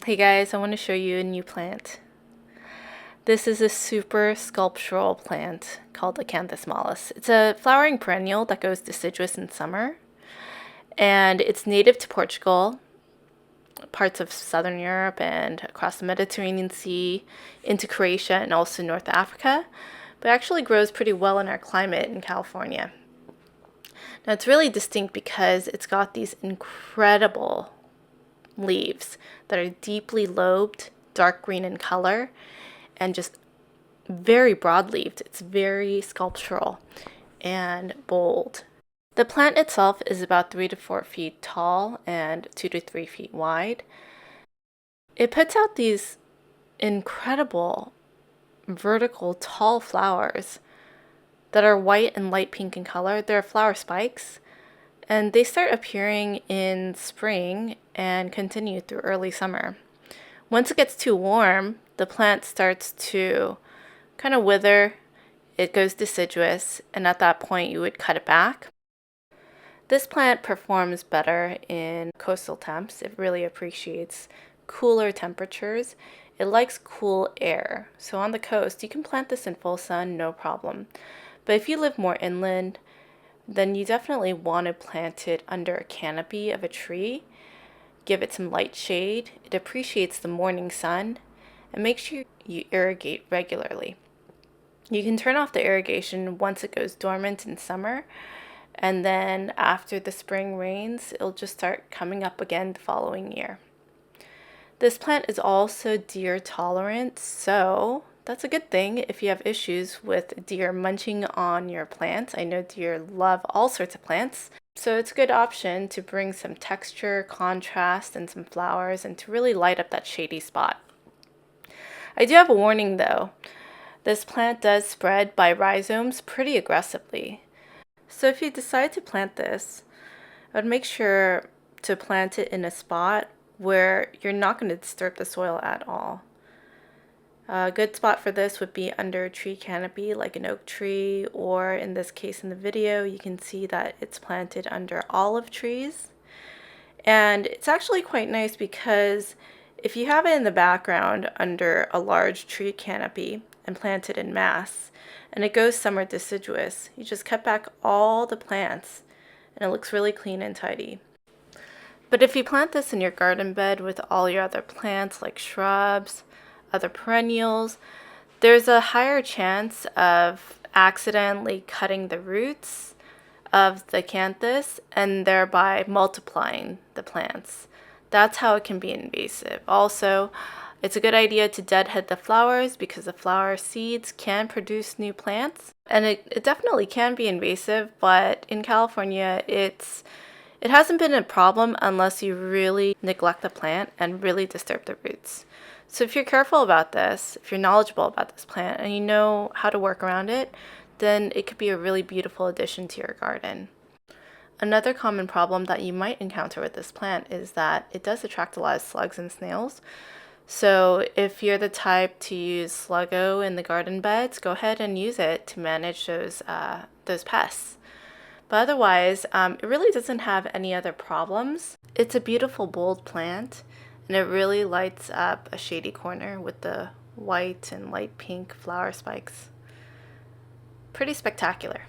Hey guys, I want to show you a new plant. This is a super sculptural plant called Acanthus mollis. It's a flowering perennial that goes deciduous in summer, and it's native to Portugal, parts of southern Europe, and across the Mediterranean Sea, into Croatia and also North Africa, but actually grows pretty well in our climate in California. Now it's really distinct because it's got these incredible leaves that are deeply lobed, dark green in color, and just very broad-leaved. It's very sculptural and bold. The plant itself is about 3 to 4 feet tall and 2 to 3 feet wide. It puts out these incredible vertical tall flowers that are white and light pink in color. They're flower spikes, and they start appearing in spring and continue through early summer. Once it gets too warm, the plant starts to kind of wither. It goes deciduous, and at that point you would cut it back. This plant performs better in coastal temps. It really appreciates cooler temperatures. It likes cool air. So on the coast, you can plant this in full sun, no problem. But if you live more inland, then you definitely want to plant it under a canopy of a tree. Give it some light shade. It appreciates the morning sun, and make sure you irrigate regularly. You can turn off the irrigation once it goes dormant in summer, and then after the spring rains, it'll just start coming up again the following year. This plant is also deer tolerant, so that's a good thing if you have issues with deer munching on your plants. I know deer love all sorts of plants, so it's a good option to bring some texture, contrast, and some flowers, and to really light up that shady spot. I do have a warning though. This plant does spread by rhizomes pretty aggressively. So if you decide to plant this, I would make sure to plant it in a spot where you're not going to disturb the soil at all. A good spot for this would be under a tree canopy like an oak tree, or in this case in the video you can see that it's planted under olive trees. And it's actually quite nice because if you have it in the background under a large tree canopy and plant it in mass, and it goes summer deciduous, you just cut back all the plants and it looks really clean and tidy. But if you plant this in your garden bed with all your other plants like shrubs, other perennials, there's a higher chance of accidentally cutting the roots of the acanthus and thereby multiplying the plants. That's how it can be invasive. Also, it's a good idea to deadhead the flowers because the flower seeds can produce new plants. And it definitely can be invasive, but in California, it hasn't been a problem unless you really neglect the plant and really disturb the roots. So if you're careful about this, if you're knowledgeable about this plant, and you know how to work around it, then it could be a really beautiful addition to your garden. Another common problem that you might encounter with this plant is that it does attract a lot of slugs and snails. So if you're the type to use Sluggo in the garden beds, go ahead and use it to manage those pests. But otherwise, it really doesn't have any other problems. It's a beautiful, bold plant, and it really lights up a shady corner with the white and light pink flower spikes. Pretty spectacular.